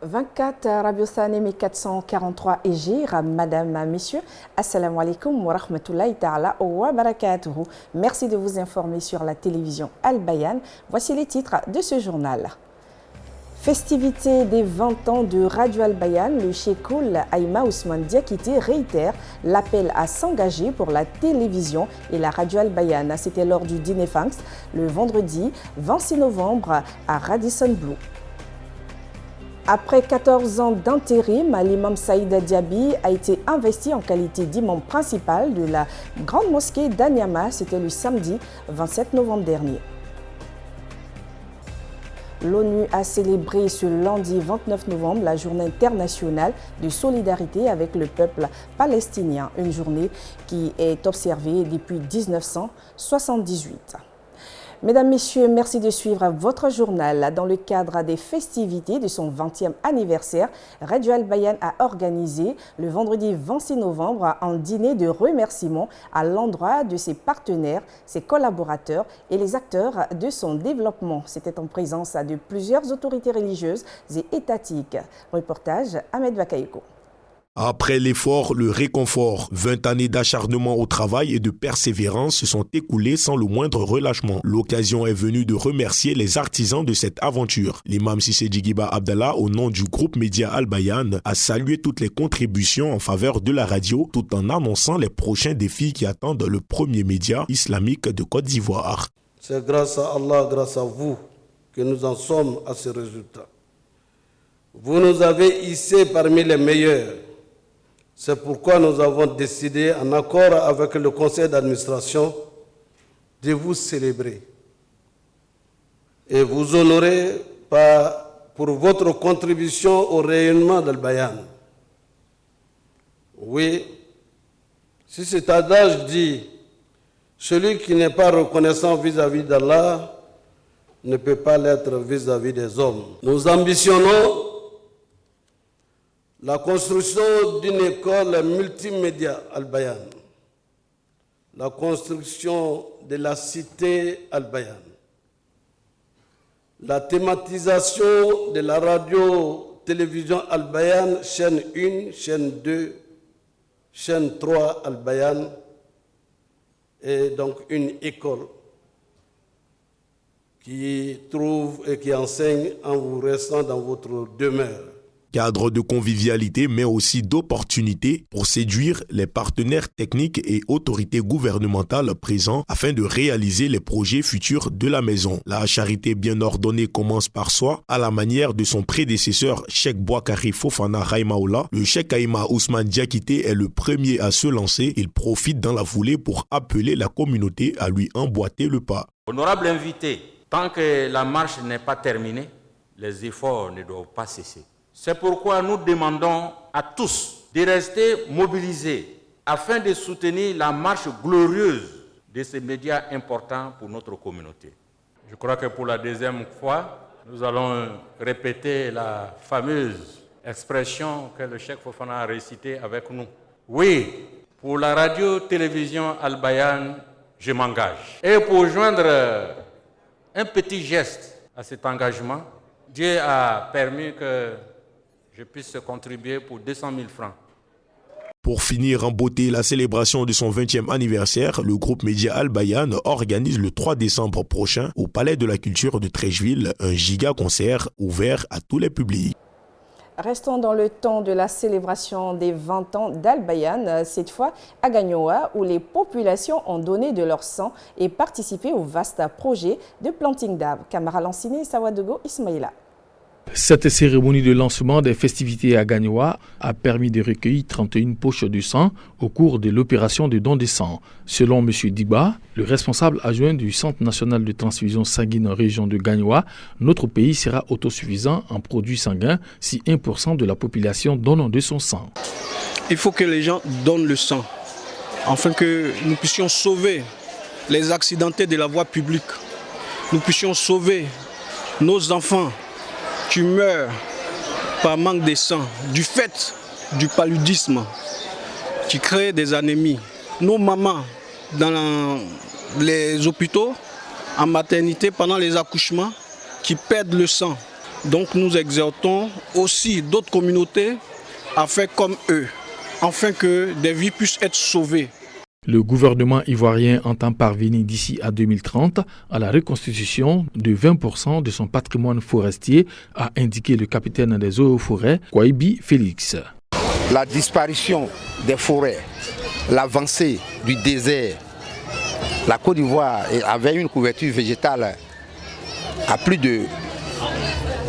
24 Radio Sanem 443 EG, Madame, Messieurs, Assalamu alaikum wa rahmatullahi ta'ala wa barakatuhu. Merci de vous informer sur la télévision Al-Bayan. Voici les titres de ce journal. Festivité des 20 ans de Radio Al-Bayan, le Cheikhoul Aïma Ousmane Diakité réitère l'appel à s'engager pour la télévision et la Radio Al-Bayan. C'était lors du dîner Fanks le vendredi 26 novembre à Radisson Blu. Après 14 ans d'intérim, l'imam Saïd Diaby a été investi en qualité d'imam principal de la grande mosquée d'Anyama. C'était le samedi 27 novembre dernier. L'ONU a célébré ce lundi 29 novembre la journée internationale de solidarité avec le peuple palestinien, une journée qui est observée depuis 1978. Mesdames, Messieurs, merci de suivre votre journal. Dans le cadre des festivités de son 20e anniversaire, Radio Al-Bayan a organisé le vendredi 26 novembre un dîner de remerciement à l'endroit de ses partenaires, ses collaborateurs et les acteurs de son développement. C'était en présence de plusieurs autorités religieuses et étatiques. Reportage Ahmed Bakayoko. Après l'effort, le réconfort, 20 années d'acharnement au travail et de persévérance se sont écoulées sans le moindre relâchement. L'occasion est venue de remercier les artisans de cette aventure. L'imam Sissé Djigiba Abdallah, au nom du groupe média Al-Bayan, a salué toutes les contributions en faveur de la radio tout en annonçant les prochains défis qui attendent le premier média islamique de Côte d'Ivoire. C'est grâce à Allah, grâce à vous, que nous en sommes à ce résultat. Vous nous avez hissés parmi les meilleurs. C'est pourquoi nous avons décidé, en accord avec le conseil d'administration, de vous célébrer et vous honorer pour votre contribution au rayonnement d'Al-Bayan. Oui, si cet adage dit « Celui qui n'est pas reconnaissant vis-à-vis d'Allah ne peut pas l'être vis-à-vis des hommes ». Nous ambitionnons la construction d'une école multimédia Al-Bayan, la construction de la cité Al-Bayan, la thématisation de la radio-télévision Al-Bayan, chaîne 1, chaîne 2, chaîne 3 Al-Bayan, et donc une école qui trouve et qui enseigne en vous restant dans votre demeure. Cadre de convivialité mais aussi d'opportunités pour séduire les partenaires techniques et autorités gouvernementales présents afin de réaliser les projets futurs de la maison. La charité bien ordonnée commence par soi, à la manière de son prédécesseur Cheikh Bouakari Fofana Raïmaoula. Le Cheikh Aïma Ousmane Diakité est le premier à se lancer. Il profite dans la foulée pour appeler la communauté à lui emboîter le pas. Honorable invité, tant que la marche n'est pas terminée, les efforts ne doivent pas cesser. C'est pourquoi nous demandons à tous de rester mobilisés afin de soutenir la marche glorieuse de ces médias importants pour notre communauté. Je crois que pour la deuxième fois, nous allons répéter la fameuse expression que le Cheikh Fofana a récitée avec nous. Oui, pour la radio-télévision Al-Bayan, je m'engage. Et pour joindre un petit geste à cet engagement, Dieu a permis que je puisse contribuer pour 200 000 francs. Pour finir en beauté la célébration de son 20e anniversaire, le groupe média Al-Bayan organise le 3 décembre prochain au Palais de la Culture de Treichville un giga-concert ouvert à tous les publics. Restons dans le temps de la célébration des 20 ans d'Al-Bayan, cette fois à Gagnoa, où les populations ont donné de leur sang et participé au vaste projet de planting d'arbres. Camara Lanciné, Sawadogo, Ismaïla. Cette cérémonie de lancement des festivités à Gagnoa a permis de recueillir 31 poches de sang au cours de l'opération de don de sang. Selon M. Diba, le responsable adjoint du Centre national de transfusion sanguine en région de Gagnoa, notre pays sera autosuffisant en produits sanguins si 1% de la population donne de son sang. Il faut que les gens donnent le sang, afin que nous puissions sauver les accidentés de la voie publique. Nous puissions sauver nos enfants qui meurent par manque de sang, du fait du paludisme qui crée des anémies. Nos mamans dans les hôpitaux, en maternité, pendant les accouchements, qui perdent le sang. Donc nous exhortons aussi d'autres communautés à faire comme eux, afin que des vies puissent être sauvées. Le gouvernement ivoirien entend parvenir d'ici à 2030 à la reconstitution de 20% de son patrimoine forestier, a indiqué le capitaine des eaux et forêts, Kouaibi Félix. La disparition des forêts, l'avancée du désert, la Côte d'Ivoire avait une couverture végétale à plus de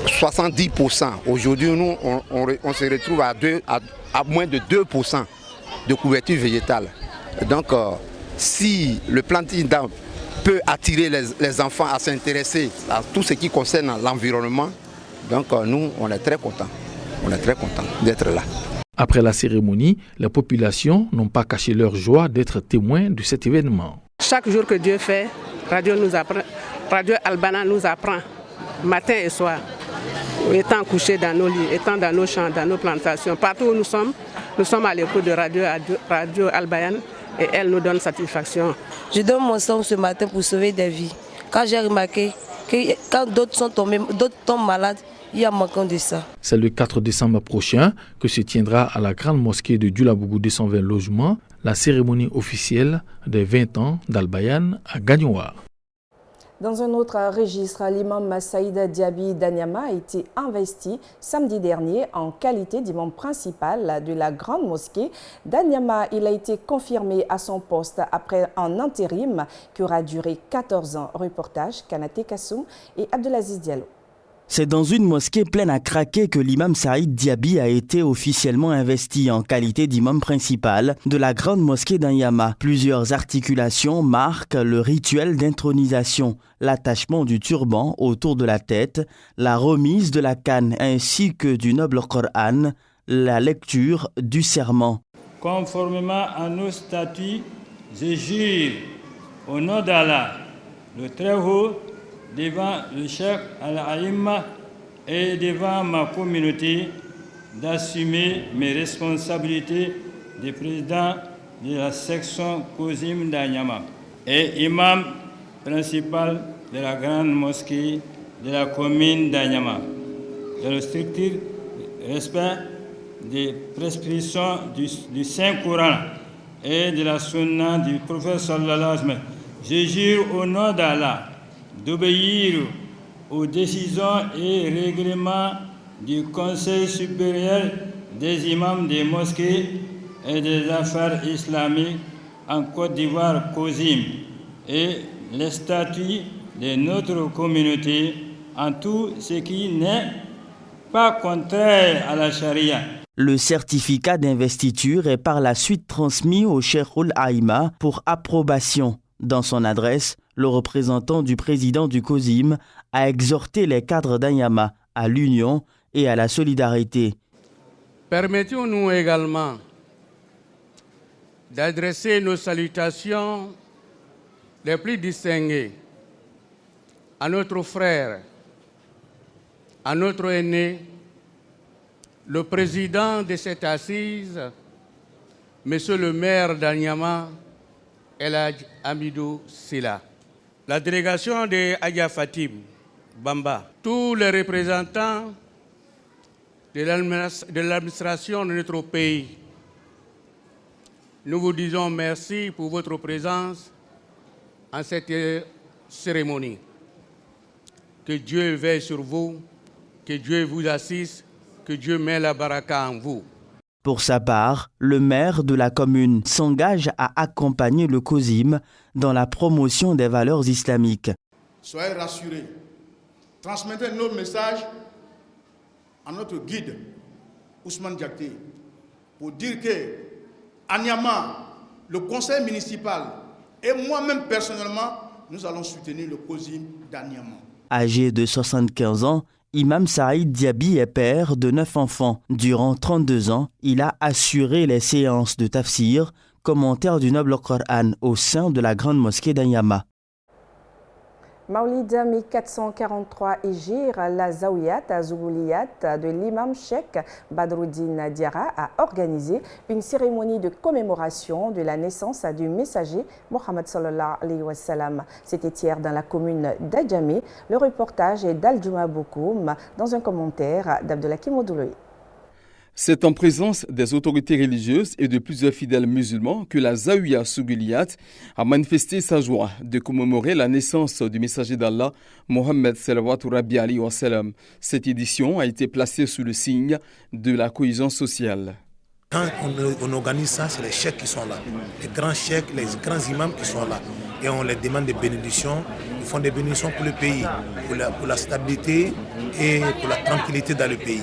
70%. Aujourd'hui, nous, on se retrouve à moins de 2% de couverture végétale. Donc, si le planting d'arbres peut attirer les enfants à s'intéresser à tout ce qui concerne l'environnement, donc nous, on est très contents. On est très contents d'être là. Après la cérémonie, les populations n'ont pas caché leur joie d'être témoins de cet événement. Chaque jour que Dieu fait, Radio Albana nous apprend, matin et soir, étant couchés dans nos lits, étant dans nos champs, dans nos plantations, partout où nous sommes à l'écoute de Radio Albana et elle nous donne satisfaction. Je donne mon sang ce matin pour sauver des vies. Quand j'ai remarqué que quand d'autres tombent malades, il y a manquant de ça. C'est le 4 décembre prochain que se tiendra à la grande mosquée de Dioulabougou 220 logements la cérémonie officielle des 20 ans d'Al-Bayan à Gagnoa. Dans un autre registre, l'imam Saïd Diaby d'Anyama a été investi samedi dernier en qualité d'imam principal de la grande mosquée d'Anyama. Il a été confirmé à son poste après un intérim qui aura duré 14 ans. Reportage Kanaté Kassoum et Abdelaziz Diallo. C'est dans une mosquée pleine à craquer que l'imam Saïd Diaby a été officiellement investi en qualité d'imam principal de la grande mosquée d'Anyama. Plusieurs articulations marquent le rituel d'intronisation, l'attachement du turban autour de la tête, la remise de la canne ainsi que du noble Coran, la lecture du serment. Conformément à nos statuts, je jure au nom d'Allah, le Très-Haut, devant le Cheikh Al-Aïma et devant ma communauté, d'assumer mes responsabilités de président de la section Kozim d'Anyama et imam principal de la grande mosquée de la commune d'Anyama, dans le strict respect des prescriptions du Saint-Coran et de la sunna du prophète sallallahu alayhi wa sallam. Je jure au nom d'Allah d'obéir aux décisions et règlements du Conseil supérieur des imams des mosquées et des affaires islamiques en Côte d'Ivoire, COSIM, et les statuts de notre communauté en tout ce qui n'est pas contraire à la charia. Le certificat d'investiture est par la suite transmis au Cheikh Al-Aïma pour approbation. Dans son adresse, le représentant du président du COSIM a exhorté les cadres d'Anyama à l'union et à la solidarité. Permettez-nous également d'adresser nos salutations les plus distinguées à notre frère, à notre aîné, le président de cette assise, Monsieur le maire d'Anyama, El Hadj Amidou Sila, la délégation de Adja Fatim Bamba, tous les représentants de l'administration de notre pays. Nous vous disons merci pour votre présence en cette cérémonie. Que Dieu veille sur vous, que Dieu vous assiste, que Dieu met la baraka en vous. Pour sa part, le maire de la commune s'engage à accompagner le COSIM dans la promotion des valeurs islamiques. Soyez rassurés, transmettez nos messages à notre guide, Ousmane Diakité, pour dire que Anyama, le conseil municipal et moi-même personnellement, nous allons soutenir le COSIM d'Anyama. Âgé de 75 ans, Imam Saïd Diaby est père de 9 enfants. Durant 32 ans, il a assuré les séances de tafsir, commentaire du noble Coran au sein de la grande mosquée d'Anyama. Maulid 1443 Hijr, la Zawiyat Zougouliyat de l'imam Cheikh Badruddin Diarra a organisé une cérémonie de commémoration de la naissance du messager Mohammed sallallahu alayhi wa sallam. C'était hier dans la commune d'Adjamé. Le reportage est d'Al-Juma Bokoum dans un commentaire d'Abdelhakim Odouloui. C'est en présence des autorités religieuses et de plusieurs fidèles musulmans que la Zawiya Zougouliyat a manifesté sa joie de commémorer la naissance du messager d'Allah, Mohammed sallallahu alayhi wa sallam. Cette édition a été placée sous le signe de la cohésion sociale. Quand on organise ça, c'est les cheikhs qui sont là, les grands cheikhs, les grands imams qui sont là. Et on les demande des bénédictions. Ils font des bénédictions pour le pays, pour la stabilité et pour la tranquillité dans le pays.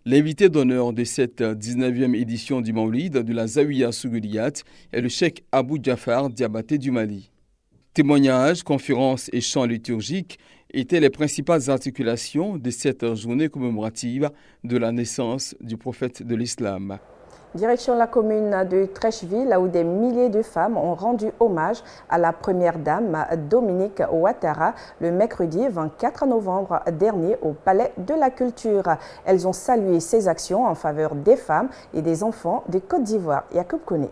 L'invité d'honneur de cette 19e édition du Maulid de la Zawiya Zougouliyat est le cheikh Abou Jafar Diabaté du Mali. Témoignages, conférences et chants liturgiques étaient les principales articulations de cette journée commémorative de la naissance du prophète de l'Islam. Direction la commune de Trècheville, où des milliers de femmes ont rendu hommage à la première dame Dominique Ouattara le mercredi 24 novembre dernier au Palais de la Culture. Elles ont salué ses actions en faveur des femmes et des enfants de Côte d'Ivoire. Yacoub Kone.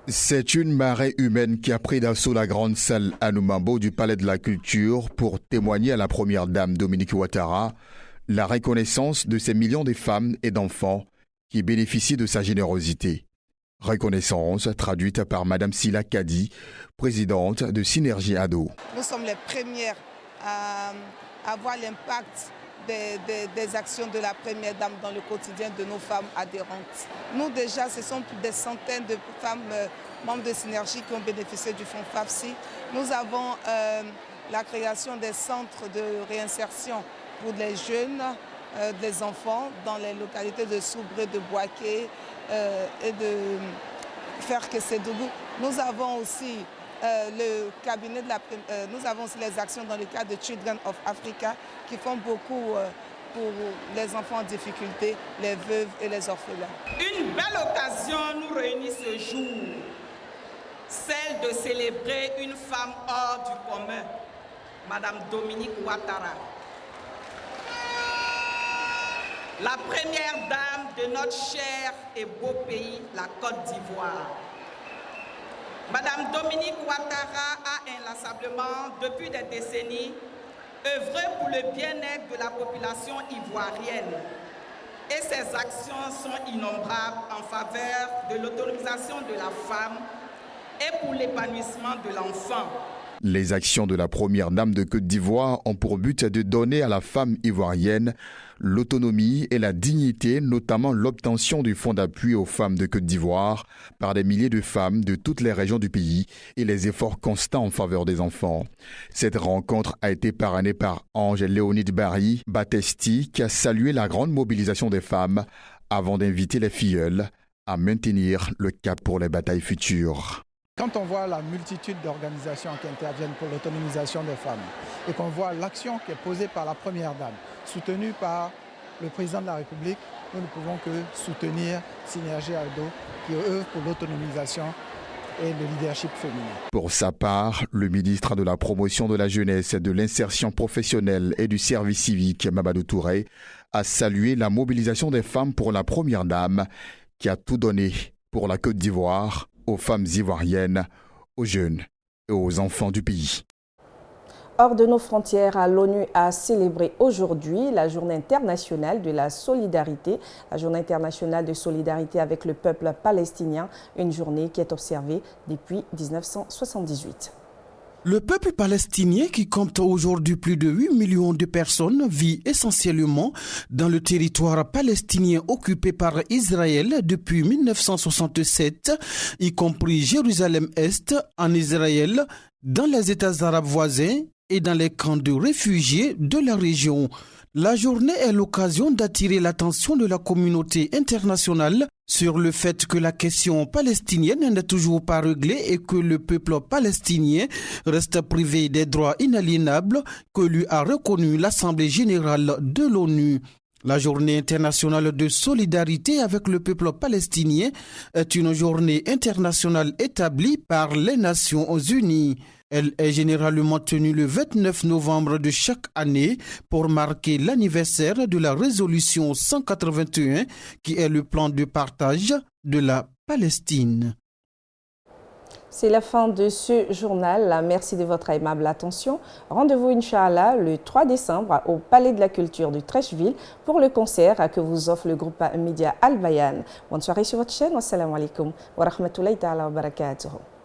C'est une marée humaine qui a pris d'assaut la grande salle Anoumambo du Palais de la Culture pour témoigner à la première dame Dominique Ouattara la reconnaissance de ces millions de femmes et d'enfants qui bénéficie de sa générosité. Reconnaissance traduite par Madame Sila Kadi, présidente de Synergie Ado. Nous sommes les premières à voir l'impact des actions de la première dame dans le quotidien de nos femmes adhérentes. Nous déjà, ce sont des centaines de femmes membres de Synergie qui ont bénéficié du fonds FAFSI. Nous avons la création des centres de réinsertion pour les jeunes, des enfants dans les localités de Soubré, de Boaké et de Ferke-Sédougou. Nous avons aussi le cabinet nous avons aussi les actions dans le cadre de Children of Africa qui font beaucoup pour les enfants en difficulté, les veuves et les orphelins. Une belle occasion nous réunit ce jour, celle de célébrer une femme hors du commun, Madame Dominique Ouattara. La première dame de notre cher et beau pays, la Côte d'Ivoire. Madame Dominique Ouattara a inlassablement, depuis des décennies, œuvré pour le bien-être de la population ivoirienne. Et ses actions sont innombrables en faveur de l'autonomisation de la femme et pour l'épanouissement de l'enfant. Les actions de la première dame de Côte d'Ivoire ont pour but de donner à la femme ivoirienne l'autonomie et la dignité, notamment l'obtention du fonds d'appui aux femmes de Côte d'Ivoire par des milliers de femmes de toutes les régions du pays et les efforts constants en faveur des enfants. Cette rencontre a été parrainée par Ange Léonide Barry Battesti qui a salué la grande mobilisation des femmes avant d'inviter les filleules à maintenir le cap pour les batailles futures. Quand on voit la multitude d'organisations qui interviennent pour l'autonomisation des femmes et qu'on voit l'action qui est posée par la première dame, soutenue par le président de la République, nous ne pouvons que soutenir Synergie Ado qui œuvre pour l'autonomisation et le leadership féminin. Pour sa part, le ministre de la Promotion de la Jeunesse, de l'Insertion professionnelle et du Service civique, Mamadou Touré, a salué la mobilisation des femmes pour la première dame qui a tout donné pour la Côte d'Ivoire, aux femmes ivoiriennes, aux jeunes et aux enfants du pays. Hors de nos frontières, l'ONU a célébré aujourd'hui la Journée internationale de la solidarité, la Journée internationale de solidarité avec le peuple palestinien, une journée qui est observée depuis 1978. Le peuple palestinien, qui compte aujourd'hui plus de 8 millions de personnes, vit essentiellement dans le territoire palestinien occupé par Israël depuis 1967, y compris Jérusalem-Est, en Israël, dans les États arabes voisins et dans les camps de réfugiés de la région. La journée est l'occasion d'attirer l'attention de la communauté internationale sur le fait que la question palestinienne n'est toujours pas réglée et que le peuple palestinien reste privé des droits inaliénables que lui a reconnus l'Assemblée générale de l'ONU. La journée internationale de solidarité avec le peuple palestinien est une journée internationale établie par les Nations Unies. Elle est généralement tenue le 29 novembre de chaque année pour marquer l'anniversaire de la résolution 181 qui est le plan de partage de la Palestine. C'est la fin de ce journal. Merci de votre aimable attention. Rendez-vous, Inch'Allah, le 3 décembre au Palais de la Culture de Trècheville pour le concert que vous offre le groupe média Al Bayan. Bonne soirée sur votre chaîne. Wassalamu alaikum wa rahmatullahi ta'ala wa barakatuh.